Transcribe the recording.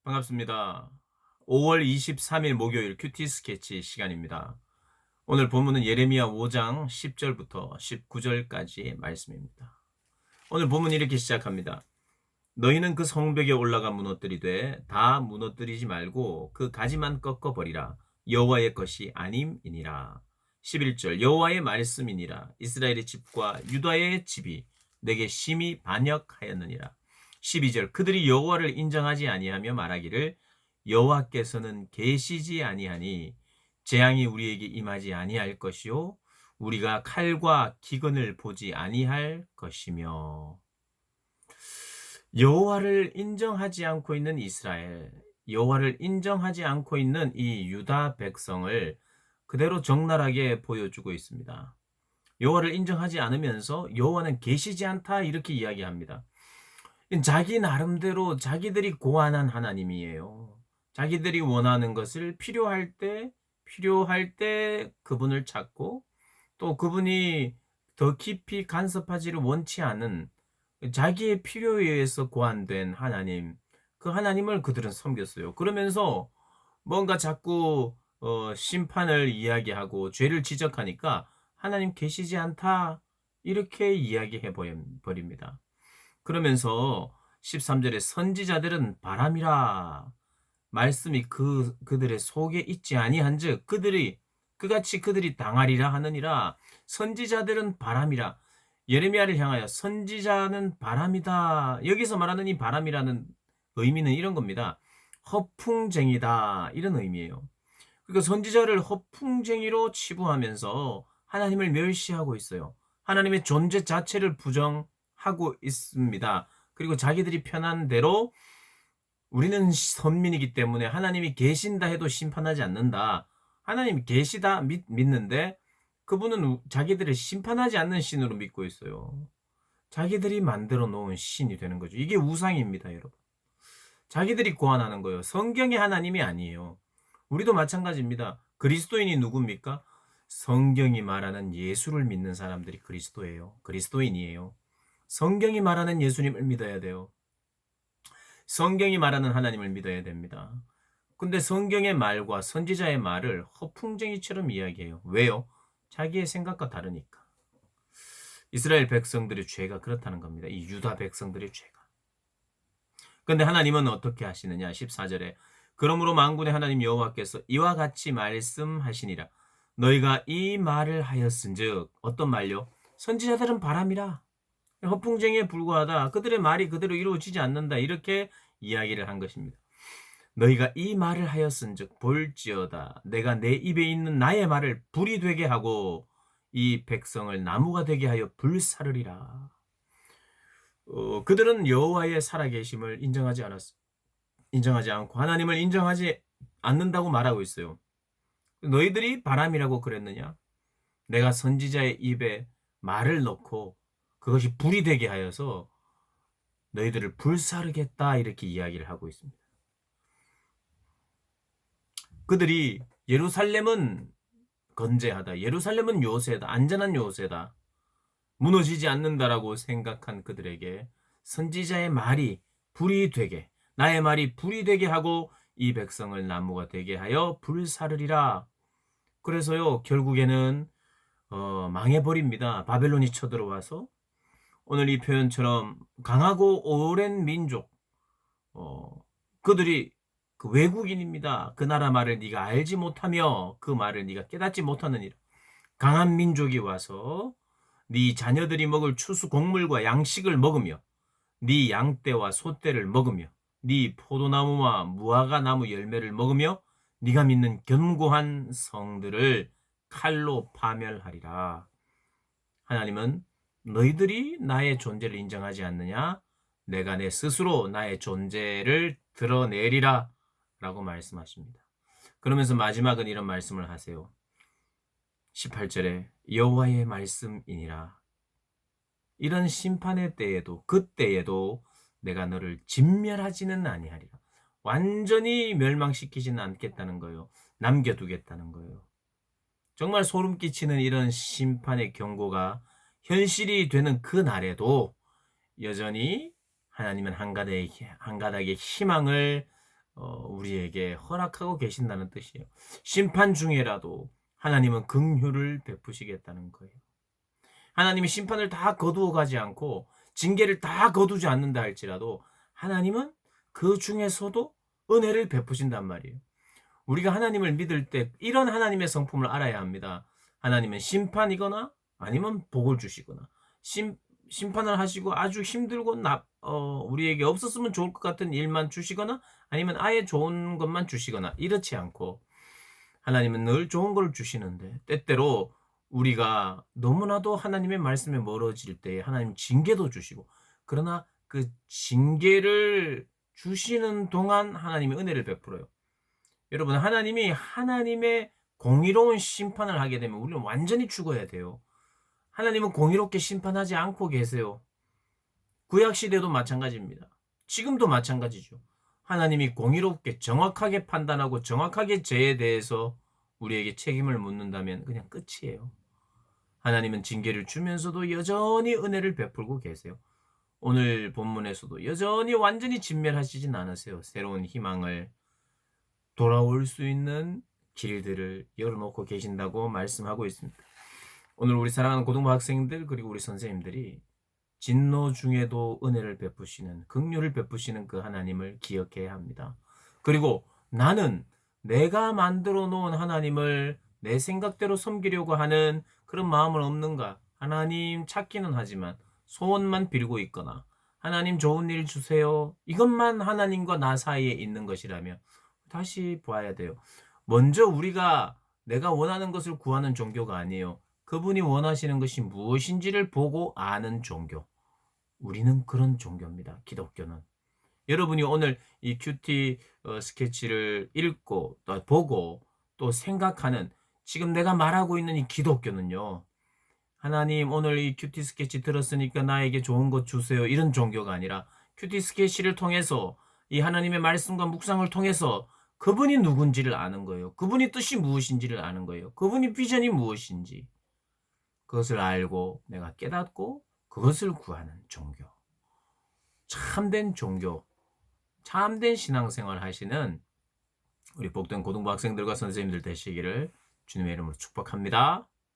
반갑습니다. 5월 23일 목요일 큐티 스케치 시간입니다. 오늘 본문은 예레미야 5장 10절부터 19절까지의 말씀입니다. 오늘 본문 이렇게 시작합니다. 너희는 그 성벽에 올라가 무너뜨리되 다 무너뜨리지 말고 그 가지만 꺾어 버리라. 여호와의 것이 아님이니라. 11절 여호와의 말씀이니라. 이스라엘의 집과 유다의 집이 내게 심히 반역하였느니라. 12절 그들이 여호와를 인정하지 아니하며 말하기를 여호와께서는 계시지 아니하니 재앙이 우리에게 임하지 아니할 것이요 우리가 칼과 기근을 보지 아니할 것이며. 여호와를 인정하지 않고 있는 이스라엘, 여호와를 인정하지 않고 있는 이 유다 백성을 그대로 적나라하게 보여주고 있습니다. 여호와를 인정하지 않으면서 여호와는 계시지 않다 이렇게 이야기합니다. 자기 나름대로 자기들이 고안한 하나님이에요. 자기들이 원하는 것을 필요할 때 그분을 찾고 또 그분이 더 깊이 간섭하지를 원치 않은 자기의 필요에 의해서 고안된 하나님, 그 하나님을 그들은 섬겼어요. 그러면서 뭔가 자꾸 심판을 이야기하고 죄를 지적하니까 하나님 계시지 않다 이렇게 이야기해 버립니다. 그러면서 13절에 선지자들은 바람이라 말씀이 그들의 속에 있지 아니한즉 그들이 당하리라 하느니라. 선지자들은 바람이라. 예레미야를 향하여 선지자는 바람이다. 여기서 말하는 이 바람이라는 의미는 이런 겁니다. 허풍쟁이다 이런 의미예요. 그러니까 선지자를 허풍쟁이로 치부하면서 하나님을 멸시하고 있어요. 하나님의 존재 자체를 부정하고 있습니다. 그리고 자기들이 편한 대로 우리는 선민이기 때문에 하나님이 계신다 해도 심판하지 않는다. 하나님이 계시다 믿는데 그분은 자기들을 심판하지 않는 신으로 믿고 있어요. 자기들이 만들어 놓은 신이 되는 거죠. 이게 우상입니다, 여러분. 자기들이 고안하는 거예요. 성경의 하나님이 아니에요. 우리도 마찬가지입니다. 그리스도인이 누굽니까? 성경이 말하는 예수를 믿는 사람들이 그리스도예요. 그리스도인이에요. 성경이 말하는 예수님을 믿어야 돼요. 성경이 말하는 하나님을 믿어야 됩니다. 근데 성경의 말과 선지자의 말을 허풍쟁이처럼 이야기해요. 왜요? 자기의 생각과 다르니까. 이스라엘 백성들의 죄가 그렇다는 겁니다. 이 유다 백성들의 죄가. 근데 하나님은 어떻게 하시느냐? 14절에 그러므로 만군의 하나님 여호와께서 이와 같이 말씀하시니라. 너희가 이 말을 하였은즉 어떤 말요? 선지자들은 바람이라. 허풍쟁이에 불과하다. 그들의 말이 그대로 이루어지지 않는다. 이렇게 이야기를 한 것입니다. 너희가 이 말을 하였은즉 볼지어다 내가 내 입에 있는 나의 말을 불이 되게 하고 이 백성을 나무가 되게 하여 불사르리라. 그들은 여호와의 살아계심을 인정하지 않고 하나님을 인정하지 않는다고 말하고 있어요. 너희들이 바람이라고 그랬느냐? 내가 선지자의 입에 말을 넣고 그것이 불이 되게 하여서 너희들을 불사르겠다 이렇게 이야기를 하고 있습니다. 그들이 예루살렘은 건재하다. 예루살렘은 요새다. 안전한 요새다. 무너지지 않는다라고 생각한 그들에게 선지자의 말이 불이 되게, 나의 말이 불이 되게 하고 이 백성을 나무가 되게 하여 불사르리라. 그래서요, 결국에는 망해버립니다. 바벨론이 쳐들어와서 오늘 이 표현처럼 강하고 오랜 민족, 어, 그들이 그 외국인입니다. 그 나라 말을 네가 알지 못하며 그 말을 네가 깨닫지 못하느니라. 강한 민족이 와서 네 자녀들이 먹을 추수 곡물과 양식을 먹으며 네 양떼와 소떼를 먹으며 네 포도나무와 무화과 나무 열매를 먹으며 네가 믿는 견고한 성들을 칼로 파멸하리라. 하나님은 너희들이 나의 존재를 인정하지 않느냐? 내가 내 스스로 나의 존재를 드러내리라 라고 말씀하십니다. 그러면서 마지막은 이런 말씀을 하세요. 18절에 여호와의 말씀이니라. 이런 심판의 때에도 그때에도 내가 너를 진멸하지는 아니하리라. 완전히 멸망시키지는 않겠다는 거예요. 남겨두겠다는 거예요. 정말 소름 끼치는 이런 심판의 경고가 현실이 되는 그 날에도 여전히 하나님은 한 가닥의 희망을 우리에게 허락하고 계신다는 뜻이에요. 심판 중에라도 하나님은 긍휼을 베푸시겠다는 거예요. 하나님이 심판을 다 거두어 가지 않고 징계를 다 거두지 않는다 할지라도 하나님은 그 중에서도 은혜를 베푸신단 말이에요. 우리가 하나님을 믿을 때 이런 하나님의 성품을 알아야 합니다. 하나님은 심판이거나 아니면 복을 주시거나 심판을 하시고 아주 힘들고 우리에게 없었으면 좋을 것 같은 일만 주시거나 아니면 아예 좋은 것만 주시거나 이렇지 않고 하나님은 늘 좋은 걸 주시는데 때때로 우리가 너무나도 하나님의 말씀에 멀어질 때 하나님 징계도 주시고 그러나 그 징계를 주시는 동안 하나님이 은혜를 베풀어요. 여러분 하나님이 하나님의 공의로운 심판을 하게 되면 우리는 완전히 죽어야 돼요. 하나님은 공의롭게 심판하지 않고 계세요. 구약 시대도 마찬가지입니다. 지금도 마찬가지죠. 하나님이 공의롭게 정확하게 판단하고 정확하게 죄에 대해서 우리에게 책임을 묻는다면 그냥 끝이에요. 하나님은 징계를 주면서도 여전히 은혜를 베풀고 계세요. 오늘 본문에서도 여전히 완전히 진멸하시진 않으세요. 새로운 희망을 돌아올 수 있는 길들을 열어놓고 계신다고 말씀하고 있습니다. 오늘 우리 사랑하는 고등부 학생들 그리고 우리 선생님들이 진노 중에도 은혜를 베푸시는 긍휼을 베푸시는 그 하나님을 기억해야 합니다. 그리고 나는 내가 만들어 놓은 하나님을 내 생각대로 섬기려고 하는 그런 마음은 없는가? 하나님 찾기는 하지만 소원만 빌고 있거나 하나님 좋은 일 주세요. 이것만 하나님과 나 사이에 있는 것이라면 다시 봐야 돼요. 먼저 우리가 내가 원하는 것을 구하는 종교가 아니에요. 그분이 원하시는 것이 무엇인지를 보고 아는 종교. 우리는 그런 종교입니다. 기독교는. 여러분이 오늘 이 큐티 스케치를 읽고 또 보고 또 생각하는 지금 내가 말하고 있는 이 기독교는요. 하나님 오늘 이 큐티 스케치 들었으니까 나에게 좋은 것 주세요. 이런 종교가 아니라 큐티 스케치를 통해서 이 하나님의 말씀과 묵상을 통해서 그분이 누군지를 아는 거예요. 그분이 뜻이 무엇인지를 아는 거예요. 그분이 비전이 무엇인지. 그것을 알고 내가 깨닫고 그것을 구하는 종교. 참된 종교, 참된 신앙생활 하시는 우리 복된 고등부 학생들과 선생님들 되시기를 주님의 이름으로 축복합니다.